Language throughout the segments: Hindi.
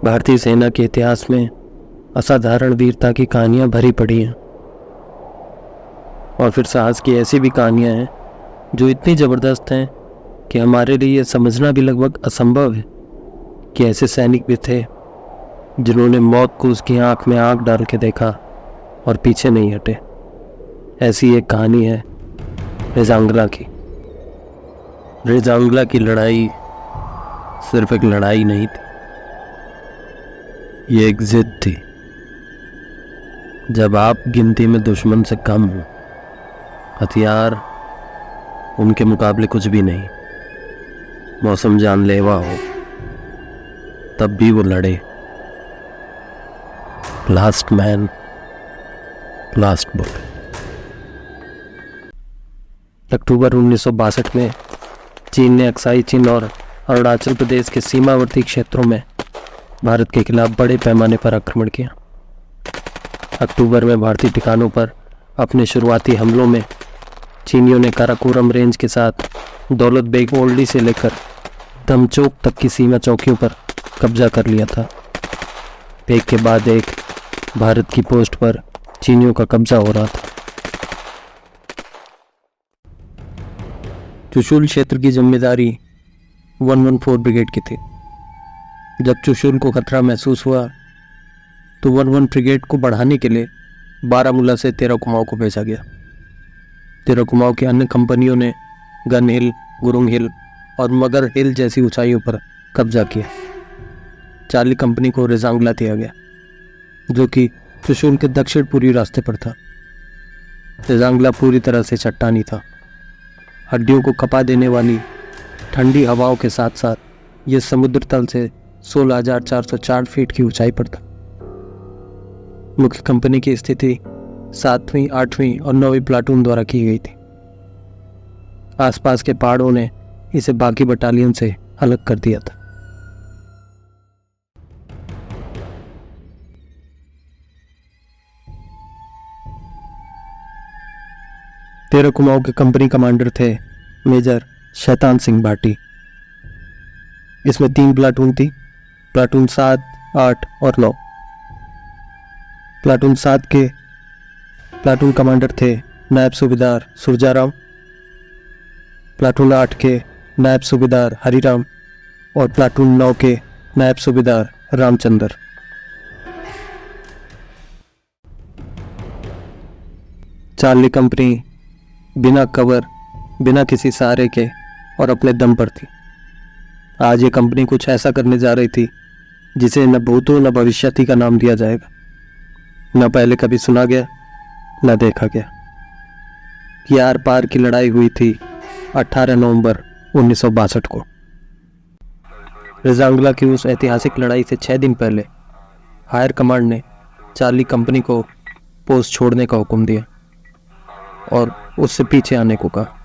भारतीय सेना के इतिहास में असाधारण वीरता की कहानियां भरी पड़ी हैं और फिर साहस की ऐसी भी कहानियां हैं जो इतनी ज़बरदस्त हैं कि हमारे लिए यह समझना भी लगभग असंभव है कि ऐसे सैनिक भी थे जिन्होंने मौत को उसकी आंख में आंख डाल के देखा और पीछे नहीं हटे। ऐसी एक कहानी है रेजांगला की। रेजांगला की लड़ाई सिर्फ एक लड़ाई नहीं थी, ये एक जिद थी। जब आप गिनती में दुश्मन से कम हो, हथियार उनके मुकाबले कुछ भी नहीं, मौसम जानलेवा हो, तब भी वो लड़े। Last man last book. अक्टूबर 1962 में चीन ने अक्साई चीन और अरुणाचल प्रदेश के सीमावर्ती क्षेत्रों में भारत के खिलाफ बड़े पैमाने पर आक्रमण किया। अक्टूबर में भारतीय ठिकानों पर अपने शुरुआती हमलों में चीनियों ने काराकोरम रेंज के साथ दौलत बेग ओल्डी से लेकर धमचोक तक की सीमा चौकियों पर कब्जा कर लिया था। एक के बाद एक भारत की पोस्ट पर चीनियों का कब्जा हो रहा था। चुशुल क्षेत्र की जिम्मेदारी 114 ब्रिगेड की थी। जब चुशुल को खतरा महसूस हुआ तो 11 ब्रिगेड को बढ़ाने के लिए बारामूला से तेरा कुमाऊं को भेजा गया। तेरा कुमाऊं की अन्य कंपनियों ने गन हिल, गुरुंग हिल और मगर हिल जैसी ऊंचाइयों पर कब्जा किया। चार्ली कंपनी को रेजांगला दिया गया जो कि चुशुल के दक्षिण पूर्वी रास्ते पर था। रेजांगला पूरी तरह से चट्टानी था। हड्डियों को कपा देने वाली ठंडी हवाओं के साथ साथ यह समुद्र तल से 16,404 फीट की ऊंचाई पर था। मुख्य कंपनी की स्थिति 7वीं, 8वीं और 9वीं प्लाटून द्वारा की गई थी। आसपास के पहाड़ों ने इसे बाकी बटालियन से अलग कर दिया था। तेरा कुमाऊं के कंपनी कमांडर थे मेजर शैतान सिंह भाटी। इसमें 3 प्लाटून थी, प्लाटून 7, 8 और 9। प्लाटून 7 के प्लाटून कमांडर थे नायब सूबेदार सुरजाराम, प्लाटून 8 के नायब सूबेदार हरिराम और प्लाटून 9 के नायब सूबेदार रामचंद्र। चार्ली कंपनी बिना कवर, बिना किसी सहारे के और अपने दम पर थी। आज ये कंपनी कुछ ऐसा करने जा रही थी जिसे न भूतो न भविष्यति का नाम दिया जाएगा, न पहले कभी सुना गया न देखा गया। यार पार की लड़ाई हुई थी 18 नवंबर 1962 को। रेजांगला की उस ऐतिहासिक लड़ाई से 6 दिन पहले हायर कमांड ने चार्ली कंपनी को पोस्ट छोड़ने का हुक्म दिया और उससे पीछे आने को कहा।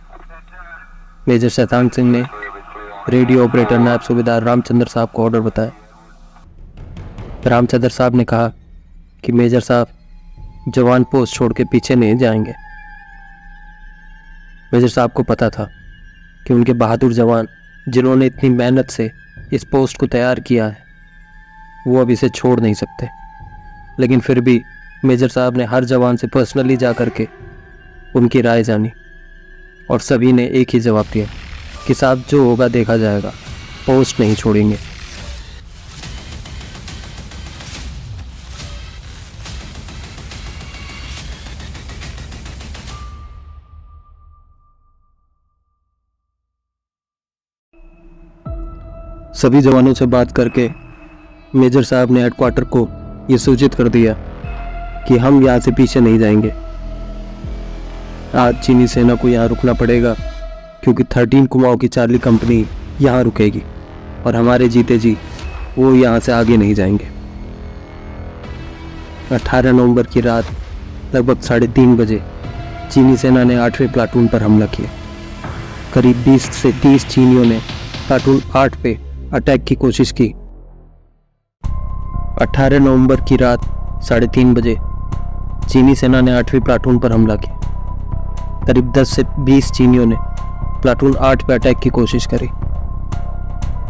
मेजर शैतान सिंह ने रेडियो ऑपरेटर नायब सूबेदार रामचंद्र साहब को ऑर्डर बताया। रामचंद्र साहब ने कहा कि मेजर साहब, जवान पोस्ट छोड़ के पीछे नहीं जाएंगे। मेजर साहब को पता था कि उनके बहादुर जवान जिन्होंने इतनी मेहनत से इस पोस्ट को तैयार किया है वो अब इसे छोड़ नहीं सकते। लेकिन फिर भी मेजर साहब ने हर जवान से पर्सनली जा करके उनकी राय जानी और सभी ने एक ही जवाब दिया कि साहब जो होगा देखा जाएगा, पोस्ट नहीं छोड़ेंगे। सभी जवानों से बात करके मेजर साहब ने हेडक्वार्टर को यह सूचित कर दिया कि हम यहाँ से पीछे नहीं जाएंगे। आज चीनी सेना को यहाँ रुकना पड़ेगा क्योंकि 13 कुमाऊं की चार्ली कंपनी यहाँ रुकेगी और हमारे जीते जी वो यहाँ से आगे नहीं जाएंगे। 18 नवंबर की रात लगभग 3:30 बजे चीनी सेना ने 8वें प्लाटून पर हमला किया। करीब 20 से 30 चीनियों ने प्लाटून 8 पे अटैक की कोशिश की। 18 नवंबर की रात 3:30 बजे चीनी सेना ने 8वीं प्लाटून पर हमला किया। करीब 10 से 20 चीनियों ने प्लाटून 8 पर अटैक की कोशिश करी।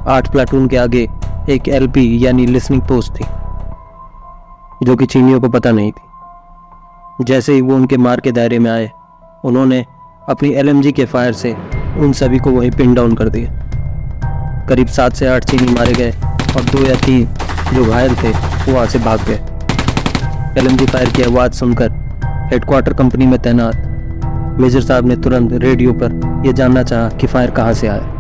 8 प्लाटून के आगे एक LP यानी लिसनिंग पोस्ट थी, जो कि चीनियों को पता नहीं थी। जैसे ही वो उनके मार के दायरे में आए, उन्होंने अपनी LMG के फायर से उन सभी को वहीं पिन डाउन कर दिया। करीब 7 से 8 चीनी मारे गए और 2 या 3 जो घायल थे वो वहाँ से भाग गए। LMG फायर की आवाज़ सुनकर हेडक्वार्टर कंपनी में तैनात मेजर साहब ने तुरंत रेडियो पर यह जानना चाहा कि फायर कहाँ से आया।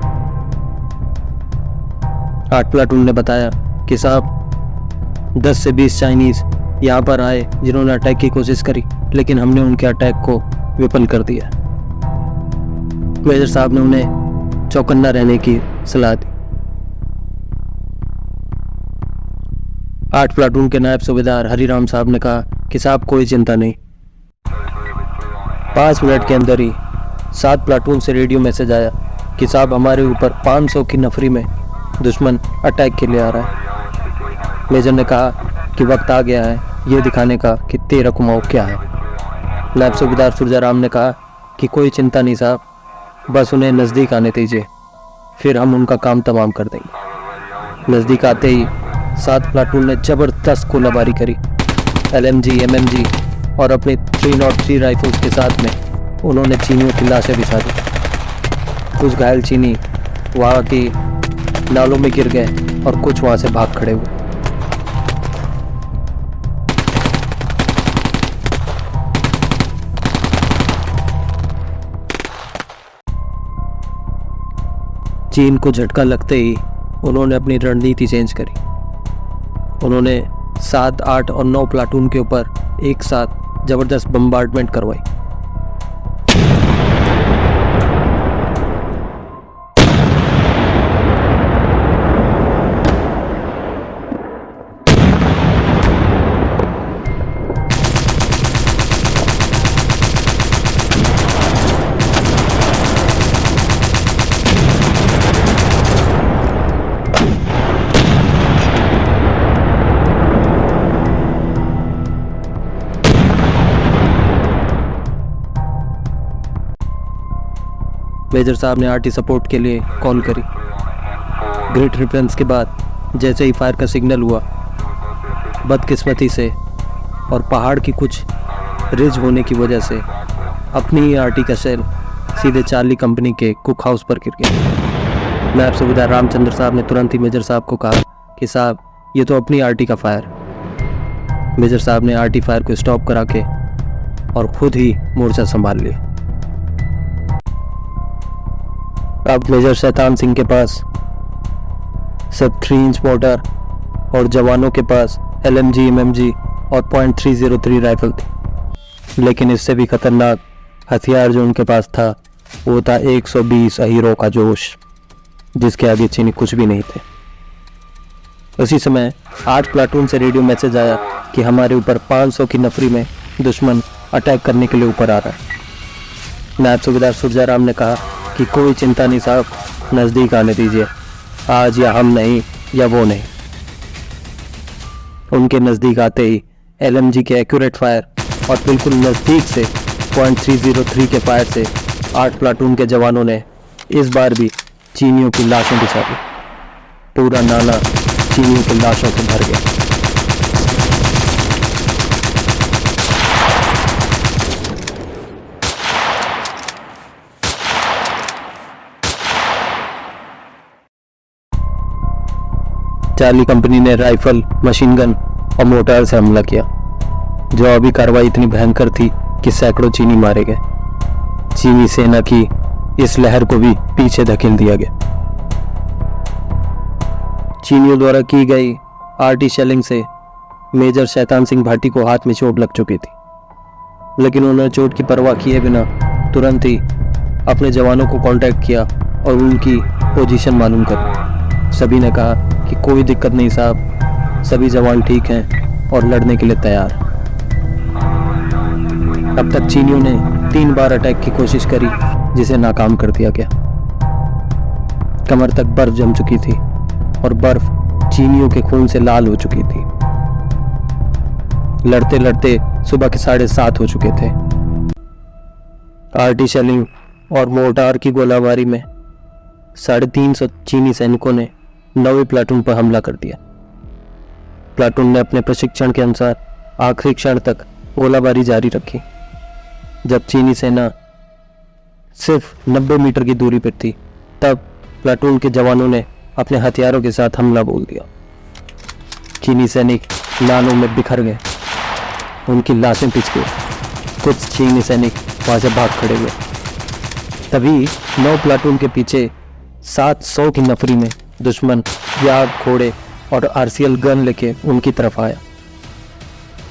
8 प्लाटून ने बताया कि साहब 10 से 20 चाइनीज़ यहाँ पर आए जिन्होंने अटैक की कोशिश करी, लेकिन हमने उनके अटैक को विफल कर दिया। मेजर साहब ने उन्हें चौकन्ना रहने की सलाह दी। 8 प्लाटून के नायब सूबेदार हरिराम साहब ने कहा कि साहब कोई चिंता नहीं। 5 मिनट के अंदर ही 7 प्लाटून से रेडियो मैसेज आया कि साहब हमारे ऊपर 500 की नफरी में दुश्मन अटैक के लिए आ रहा है। मेजर ने कहा कि वक्त आ गया है ये दिखाने का कि तेरा कुमाऊं क्या है। नायब सूबेदार सुरजाराम ने कहा कि कोई चिंता नहीं साहब, बस उन्हें नज़दीक आने दीजिए, फिर हम उनका काम तमाम कर देंगे। नज़दीक आते ही 7 प्लाटून ने ज़बरदस्त गोलाबारी करी। LMG, MMG और अपनी 303 राइफल्स के साथ में उन्होंने चीनियों की लाशें बिछा दी। कुछ घायल चीनी वहाँ की नालों में गिर गए और कुछ वहाँ से भाग खड़े हुए। चीन को झटका लगते ही उन्होंने अपनी रणनीति चेंज करी। उन्होंने 7, 8 और 9 प्लाटून के ऊपर एक साथ जबरदस्त बम्बार्डमेंट करवाई। मेजर साहब ने RT सपोर्ट के लिए कॉल करी। ग्रेट रिफरेंस के बाद जैसे ही फायर का सिग्नल हुआ, बदकिस्मती से और पहाड़ की कुछ रिज होने की वजह से अपनी ही RT का सेल सीधे चार्ली कंपनी के कुक हाउस पर गिर गया। नायब सूबेदार रामचंद्र साहब ने तुरंत ही मेजर साहब को कहा कि साहब ये तो अपनी RT का फायर। मेजर साहब ने RT फायर को स्टॉप करा के और खुद ही मोर्चा संभाल लिया। अब मेजर शैतान सिंह के पास सब 3 इंच मोटर और जवानों के पास LMG, MMG और .303 राइफल थी, लेकिन इससे भी खतरनाक हथियार जो उनके पास था वो था 120 अहीरों का जोश, जिसके आगे चीनी कुछ भी नहीं थे। उसी समय 8 प्लाटून से रेडियो मैसेज आया कि हमारे ऊपर 500 की नफरी में दुश्मन अटैक करने के लिए ऊपर आ रहा है। नायब सूबेदार सुरजाराम ने कहा कि कोई चिंता नहीं साहब, नज़दीक आने दीजिए, आज या हम नहीं या वो नहीं। उनके नज़दीक आते ही LMG के एक्यूरेट फायर और बिल्कुल नज़दीक से .303 के फायर से 8 प्लाटून के जवानों ने इस बार भी चीनियों की लाशें बिछा दी। पूरा नाला चीनियों की लाशों से भर गया। चार्ली कंपनी ने राइफल, मशीन गन और मोटार से हमला किया। जवाबी कार्रवाई इतनी भयंकर थी कि सैकड़ों चीनी मारे गए। चीनी सेना की इस लहर को भी पीछे धकेल दिया गया। चीनियों द्वारा की गई RT शेलिंग से मेजर शैतान सिंह भाटी को हाथ में चोट लग चुकी थी, लेकिन उन्होंने चोट की परवाह किए बिना तुरंत ही अपने जवानों को कांटेक्ट किया और उनकी पोजीशन मालूम करी। सभी ने कहा कि कोई दिक्कत नहीं साहब, सभी जवान ठीक हैं और लड़ने के लिए तैयार। अब तक चीनियों ने 3 बार अटैक की कोशिश करी, जिसे नाकाम कर दिया गया। कमर तक बर्फ जम चुकी थी और बर्फ चीनियों के खून से लाल हो चुकी थी। लड़ते लड़ते सुबह के 7:30 हो चुके थे। RT शेलिंग और मोर्टार की गोलाबारी में 350 चीनी सैनिकों ने 9वीं प्लाटून पर हमला कर दिया। प्लाटून ने अपने प्रशिक्षण के अनुसार आखिरी क्षण तक गोलाबारी जारी रखी। जब चीनी सेना सिर्फ 90 मीटर की दूरी पर थी, तब प्लाटून के जवानों ने अपने हथियारों के साथ हमला बोल दिया। चीनी सैनिक लानों में बिखर गए, उनकी लाशें पिच गई। कुछ चीनी सैनिक वहां से भाग खड़े हुए। तभी 9 प्लाटून के पीछे 700 की नफरी में दुश्मन याग, घोड़े और आरसीएल गन लेके उनकी तरफ आया।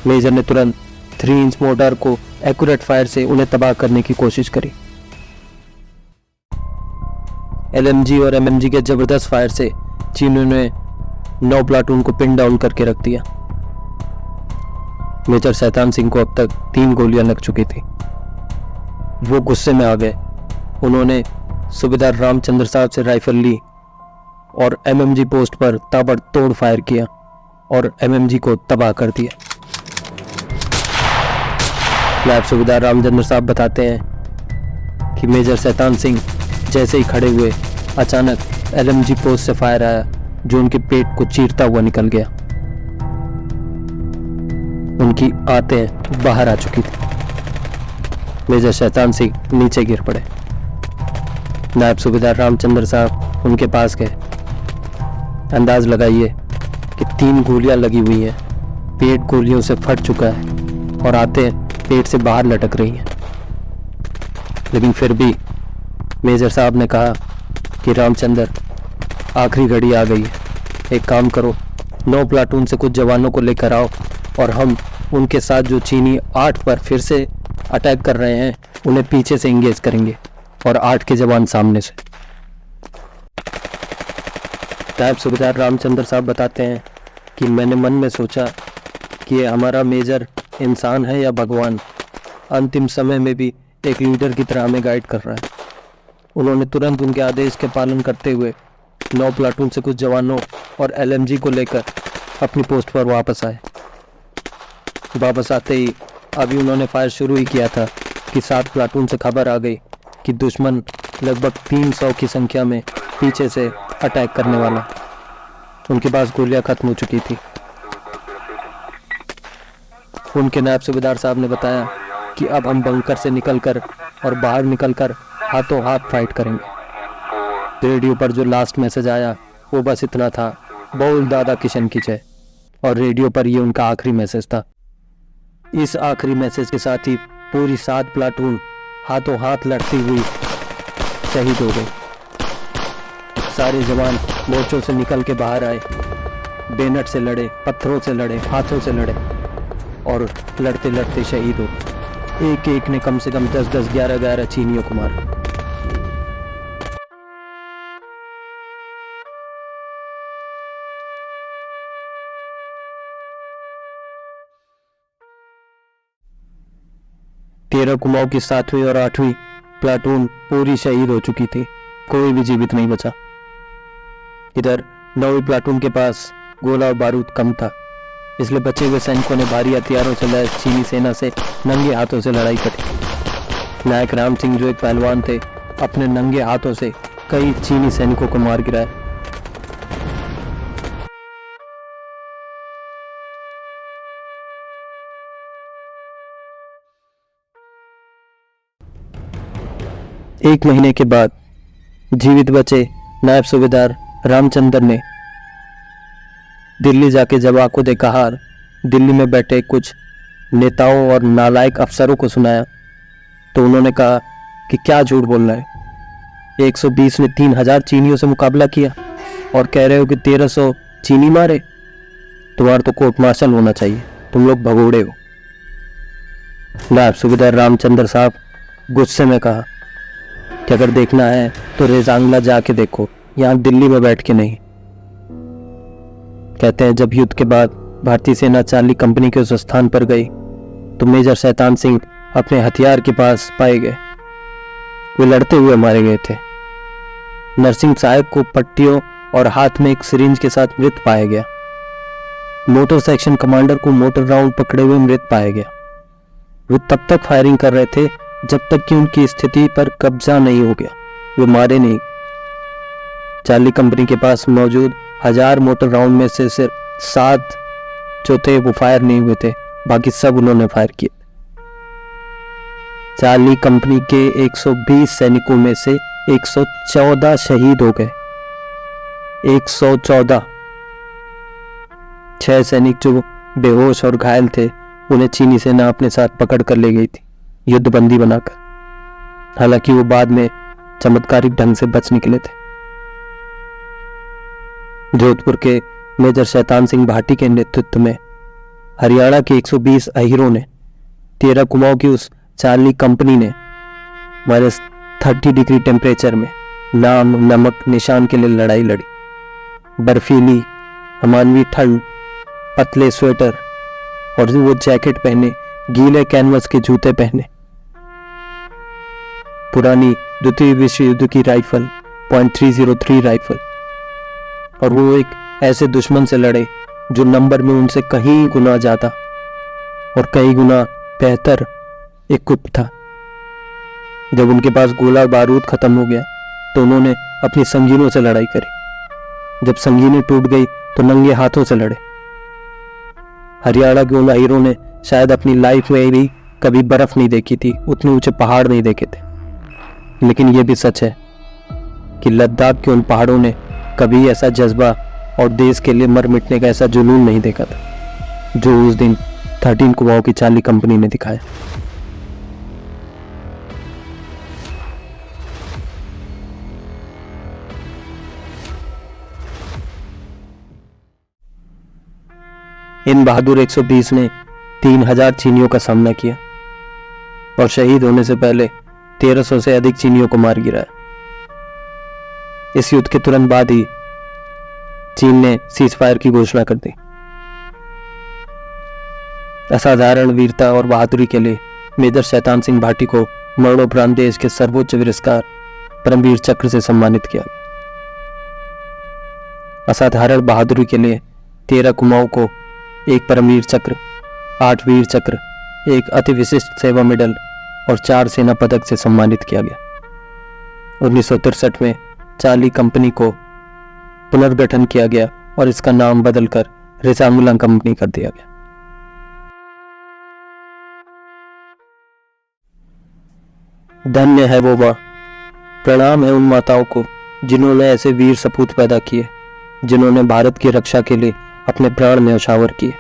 मेजर ने तुरंत 3 इंच मोर्टार को एक्यूरेट फायर से उन्हें तबाह करने की कोशिश करी। एलएमजी और एमएमजी के जबरदस्त फायर से चीनियों ने 9 प्लाटून को पिन डाउन करके रख दिया। मेजर शैतान सिंह को अब तक 3 गोलियां लग चुकी थी। वो गुस्से में आ गए। उन्होंने सूबेदार रामचंद्र साहब से राइफल ली और एमएमजी पोस्ट पर ताबड़तोड़ फायर किया और एमएमजी को तबाह कर दिया। नायब सूबेदार रामचंद्र साहब बताते हैं कि मेजर शैतान सिंह जैसे ही खड़े हुए, अचानक एलएमजी पोस्ट से फायर आया जो उनके पेट को चीरता हुआ निकल गया। उनकी आंतें बाहर आ चुकी थी। मेजर शैतान सिंह नीचे गिर पड़े। नायब सूबेदार रामचंद्र साहब उनके पास गए। अंदाज लगाइए कि 3 गोलियां लगी हुई हैं, पेट गोलियों से फट चुका है और आंतें पेट से बाहर लटक रही हैं। लेकिन फिर भी मेजर साहब ने कहा कि रामचंद्र, आखिरी घड़ी आ गई है, एक काम करो, 9 प्लाटून से कुछ जवानों को लेकर आओ और हम उनके साथ जो चीनी 8 पर फिर से अटैक कर रहे हैं उन्हें पीछे से इंगेज करेंगे और 8 के जवान सामने से। नायब सूबेदार रामचंद्र साहब बताते हैं कि मैंने मन में सोचा कि ये हमारा मेजर इंसान है या भगवान, अंतिम समय में भी एक लीडर की तरह हमें गाइड कर रहा है। उन्होंने तुरंत उनके आदेश के पालन करते हुए 9 प्लाटून से कुछ जवानों और एलएमजी को लेकर अपनी पोस्ट पर वापस आए। वापस आते ही अभी उन्होंने फायर शुरू ही किया था कि 7 प्लाटून से खबर आ गई कि दुश्मन लगभग 300 की संख्या में पीछे से अटैक करने वाला। उनके पास गोलियां खत्म हो चुकी थी। उनके नायब सूबेदार साहब ने बताया कि अब हम बंकर से निकलकर और बाहर निकलकर हाथों हाथ फाइट करेंगे। रेडियो पर जो लास्ट मैसेज आया वो बस इतना था, बोल दादा किशन की जय। और रेडियो पर ये उनका आखिरी मैसेज था। इस आखिरी मैसेज के साथ ही पूरी 7 प्लाटून हाथों हाथ लड़ती हुई शहीद हो गई। सारे जवान मोर्चों से निकल के बाहर आए, बेनट से लड़े, पत्थरों से लड़े, हाथों से लड़े और लड़ते लड़ते शहीद हो गए। एक एक ने कम से कम 10-10, 11-11 चीनियों को मारा। तेरह कुमाऊं की 7वीं और 8वीं प्लाटून पूरी शहीद हो चुकी थी। कोई भी जीवित नहीं बचा। इधर 9वीं प्लाटून के पास गोला और बारूद कम था, इसलिए बचे हुए सैनिकों ने भारी हथियारों से लैस चीनी सेना से नंगे हाथों से लड़ाई करी। नायक राम सिंह, जो एक पहलवान थे, अपने नंगे हाथों से कई चीनी सैनिकों को मार गिराया। एक महीने के बाद जीवित बचे नायब सूबेदार रामचंद्र ने दिल्ली जाके जब आंखों देखा हार दिल्ली में बैठे कुछ नेताओं और नालायक अफसरों को सुनाया, तो उन्होंने कहा कि क्या झूठ बोलना है। 120 ने 3000 चीनियों से मुकाबला किया और कह रहे हो कि 1300 चीनी मारे। तुम्हारा तो कोर्ट मार्शल होना चाहिए, तुम लोग भगोड़े हो। नायब सूबेदार रामचंद्र साहब गुस्से में कहा कि अगर देखना है तो रेजांगला जाके देखो, यहाँ दिल्ली में बैठ के नहीं। कहते हैं जब युद्ध के बाद भारतीय सेना चार्ली कंपनी के उस स्थान पर गई तो मेजर शैतान सिंह अपने हथियार के पास पाए गए। वे लड़ते हुए मारे गए थे। नरसिंह साहब को पट्टियों और हाथ में एक सिरिंज के साथ मृत पाया गया। मोटर सेक्शन कमांडर को मोटर राउंड पकड़े हुए मृत पाया गया। वे तब तक फायरिंग कर रहे थे जब तक कि उनकी स्थिति पर कब्जा नहीं हो गया। वे मारे नहीं। चार्ली कंपनी के पास मौजूद 1000 मोटर राउंड में से सिर्फ 7 जो थे वो फायर नहीं हुए थे, बाकी सब उन्होंने फायर किए। चार्ली कंपनी के 120 सैनिकों में से 114 शहीद हो गए। 114। 6 सैनिक जो बेहोश और घायल थे उन्हें चीनी सेना अपने साथ पकड़ कर ले गई थी, युद्धबंदी बनाकर। हालांकि वो बाद में चमत्कारिक ढंग से बच निकले थे। जोधपुर के मेजर शैतान सिंह भाटी के नेतृत्व में हरियाणा के 120 अहीरों ने 13 कुमाऊं की उस चार्ली कंपनी ने -30 डिग्री टेम्परेचर में नाम नमक निशान के लिए लड़ाई लड़ी। बर्फीली अमानवीय ठंड, पतले स्वेटर और वो जैकेट पहने, गीले कैनवस के जूते पहने, पुरानी द्वितीय विश्व युद्ध की राइफल .303 राइफल, और वो एक ऐसे दुश्मन से लड़े जो नंबर में उनसे कहीं गुना ज्यादा और कई गुना बेहतर इक्विप था। जब उनके पास गोला बारूद खत्म हो गया तो उन्होंने अपनी संगीनों से लड़ाई करी। जब संगीनें टूट गई तो नंगे हाथों से लड़े। हरियाणा के उन अहीरों ने शायद अपनी लाइफ में भी कभी बर्फ नहीं देखी थी, उतने ऊंचे पहाड़ नहीं देखे थे, लेकिन यह भी सच है कि लद्दाख के उन पहाड़ों ने कभी ऐसा जज्बा और देश के लिए मर मिटने का ऐसा जुनून नहीं देखा था जो उस दिन 13 कुमाऊं की चार्ली कंपनी ने दिखाया। इन बहादुर 120 ने 3000 चीनियों का सामना किया और शहीद होने से पहले 1300 से अधिक चीनियों को मार गिराया। इस युद्ध के तुरंत बाद ही चीन ने सीज फायर की घोषणा कर दी। असाधारण वीरता और बहादुरी के लिए मेजर शैतान सिंह भाटी को मरणोपरांत देश के सर्वोच्च पुरस्कार परमवीर चक्र से सम्मानित किया गया। असाधारण बहादुरी के लिए 13 कुमाऊं को एक परमवीर चक्र, 8 वीर चक्र, एक अति विशिष्ट सेवा मेडल और 4 सेना पदक से सम्मानित किया गया। 1963 में चार्ली कंपनी को पुनर्गठन किया गया और इसका नाम बदलकर रेसांगुला कंपनी कर दिया गया। धन्य है वो मां, प्रणाम है उन माताओं को जिन्होंने ऐसे वीर सपूत पैदा किए, जिन्होंने भारत की रक्षा के लिए अपने प्राण न्यौछावर किए।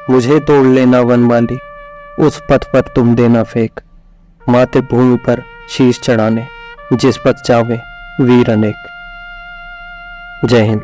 मुझे तोड़ लेना वनमाली, उस पथ पर तुम देना फेंक, माते भूमि पर शीश चढ़ाने, जिस पथ चावे वीर अनेक। जय हिंद।